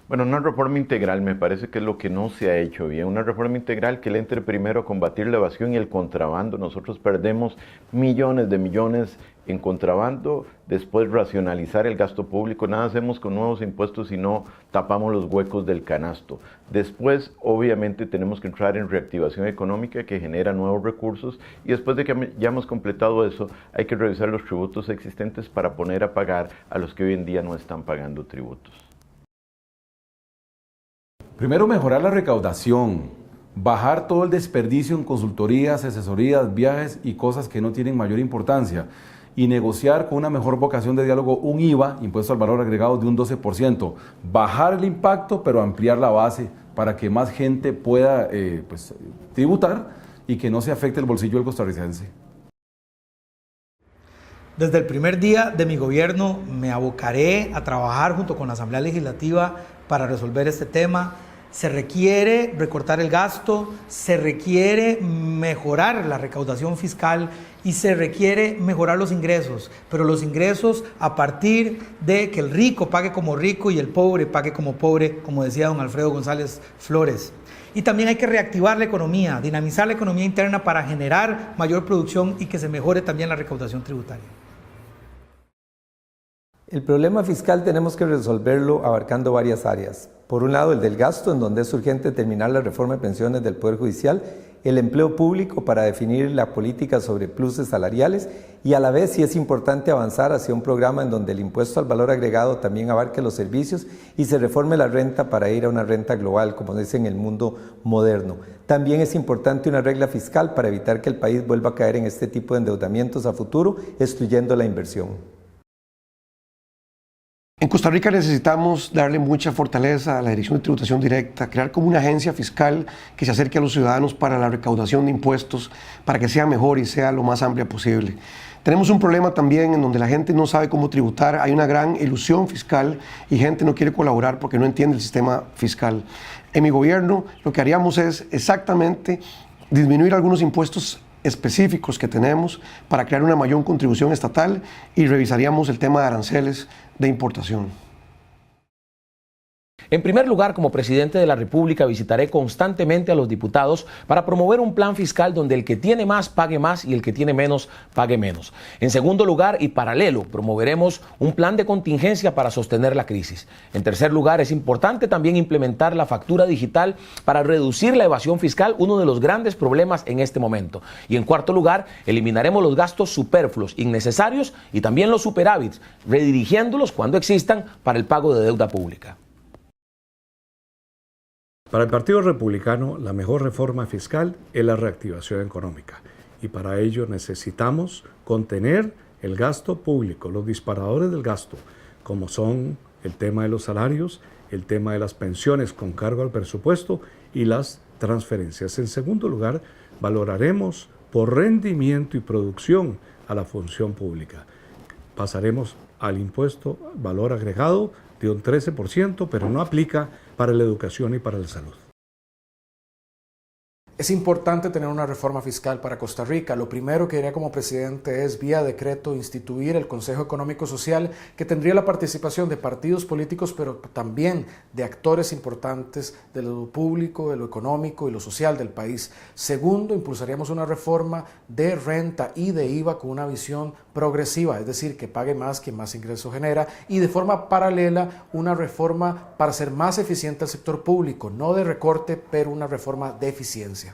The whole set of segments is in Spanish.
Bueno, una reforma integral me parece que es lo que no se ha hecho bien. Una reforma integral que le entre primero a combatir la evasión y el contrabando. Nosotros perdemos millones de millones en contrabando, después racionalizar el gasto público. Nada hacemos con nuevos impuestos si no tapamos los huecos del canasto. Después, obviamente, tenemos que entrar en reactivación económica que genera nuevos recursos y después de que ya hemos completado eso, hay que revisar los tributos existentes para poner a pagar a los que hoy en día no están pagando tributos. Primero, mejorar la recaudación, bajar todo el desperdicio en consultorías, asesorías, viajes y cosas que no tienen mayor importancia y negociar con una mejor vocación de diálogo un IVA, impuesto al valor agregado, de un 12%. Bajar el impacto, pero ampliar la base para que más gente pueda tributar y que no se afecte el bolsillo del costarricense. Desde el primer día de mi gobierno me abocaré a trabajar junto con la Asamblea Legislativa para resolver este tema. Se requiere recortar el gasto, se requiere mejorar la recaudación fiscal y se requiere mejorar los ingresos, pero los ingresos a partir de que el rico pague como rico y el pobre pague como pobre, como decía don Alfredo González Flores. Y también hay que reactivar la economía, dinamizar la economía interna para generar mayor producción y que se mejore también la recaudación tributaria. El problema fiscal tenemos que resolverlo abarcando varias áreas. Por un lado, el del gasto, en donde es urgente terminar la reforma de pensiones del Poder Judicial, el empleo público para definir la política sobre pluses salariales y a la vez sí es importante avanzar hacia un programa en donde el impuesto al valor agregado también abarque los servicios y se reforme la renta para ir a una renta global, como dice en el mundo moderno. También es importante una regla fiscal para evitar que el país vuelva a caer en este tipo de endeudamientos a futuro, excluyendo la inversión. En Costa Rica necesitamos darle mucha fortaleza a la Dirección de Tributación Directa, crear como una agencia fiscal que se acerque a los ciudadanos para la recaudación de impuestos, para que sea mejor y sea lo más amplia posible. Tenemos un problema también en donde la gente no sabe cómo tributar, hay una gran ilusión fiscal y gente no quiere colaborar porque no entiende el sistema fiscal. En mi gobierno lo que haríamos es exactamente disminuir algunos impuestos específicos que tenemos para crear una mayor contribución estatal y revisaríamos el tema de aranceles de importación. En primer lugar, como presidente de la República, visitaré constantemente a los diputados para promover un plan fiscal donde el que tiene más pague más y el que tiene menos pague menos. En segundo lugar, y paralelo, promoveremos un plan de contingencia para sostener la crisis. En tercer lugar, es importante también implementar la factura digital para reducir la evasión fiscal, uno de los grandes problemas en este momento. Y en cuarto lugar, eliminaremos los gastos superfluos, innecesarios y también los superávits, redirigiéndolos cuando existan para el pago de deuda pública. Para el Partido Republicano, la mejor reforma fiscal es la reactivación económica y para ello necesitamos contener el gasto público, los disparadores del gasto, como son el tema de los salarios, el tema de las pensiones con cargo al presupuesto y las transferencias. En segundo lugar, valoraremos por rendimiento y producción a la función pública. Pasaremos al impuesto valor agregado de un 13%, pero no aplica para la educación y para la salud. Es importante tener una reforma fiscal para Costa Rica. Lo primero que haría como presidente es, vía decreto, instituir el Consejo Económico Social, que tendría la participación de partidos políticos, pero también de actores importantes de lo público, de lo económico y lo social del país. Segundo, impulsaríamos una reforma de renta y de IVA con una visión progresiva, es decir, que pague más quien más ingreso genera, y de forma paralela una reforma para hacer más eficiente el sector público, no de recorte, pero una reforma de eficiencia.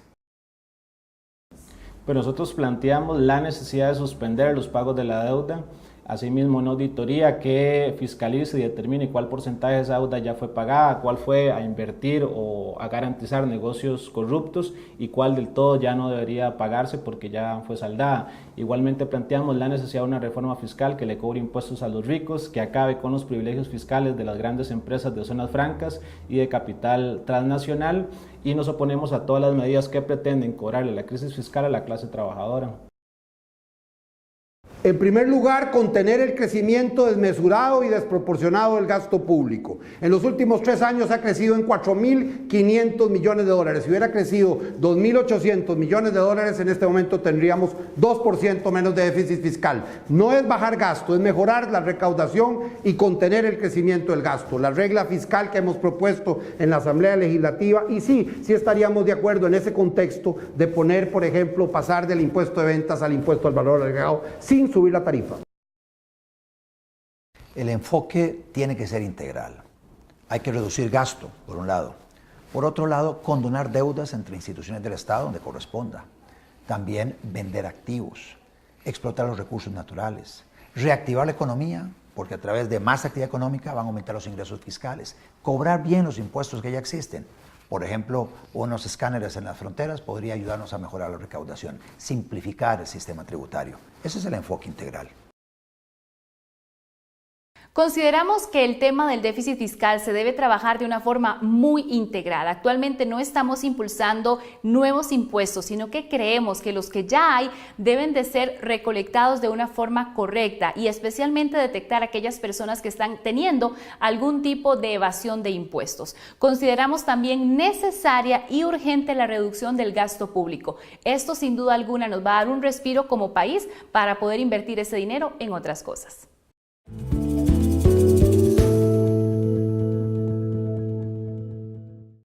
Pues nosotros planteamos la necesidad de suspender los pagos de la deuda, asimismo una auditoría que fiscalice y determine cuál porcentaje de esa deuda ya fue pagada, cuál fue a invertir o a garantizar negocios corruptos y cuál del todo ya no debería pagarse porque ya fue saldada. Igualmente planteamos la necesidad de una reforma fiscal que le cobre impuestos a los ricos, que acabe con los privilegios fiscales de las grandes empresas de zonas francas y de capital transnacional, y nos oponemos a todas las medidas que pretenden cobrarle la crisis fiscal a la clase trabajadora. En primer lugar, contener el crecimiento desmesurado y desproporcionado del gasto público. En los últimos 3 años ha crecido en 4.500 millones de dólares. Si hubiera crecido 2.800 millones de dólares, en este momento tendríamos 2% menos de déficit fiscal. No es bajar gasto, es mejorar la recaudación y contener el crecimiento del gasto. La regla fiscal que hemos propuesto en la Asamblea Legislativa, y sí estaríamos de acuerdo en ese contexto de poner, por ejemplo, pasar del impuesto de ventas al impuesto al valor agregado sin subir la tarifa. El enfoque tiene que ser integral. Hay que reducir gasto, por un lado. Por otro lado, condonar deudas entre instituciones del Estado donde corresponda. También vender activos, explotar los recursos naturales, reactivar la economía, porque a través de más actividad económica van a aumentar los ingresos fiscales, cobrar bien los impuestos que ya existen. Por ejemplo, unos escáneres en las fronteras podría ayudarnos a mejorar la recaudación, simplificar el sistema tributario. Ese es el enfoque integral. Consideramos que el tema del déficit fiscal se debe trabajar de una forma muy integral. Actualmente no estamos impulsando nuevos impuestos, sino que creemos que los que ya hay deben de ser recolectados de una forma correcta y especialmente detectar a aquellas personas que están teniendo algún tipo de evasión de impuestos. Consideramos también necesaria y urgente la reducción del gasto público. Esto sin duda alguna nos va a dar un respiro como país para poder invertir ese dinero en otras cosas.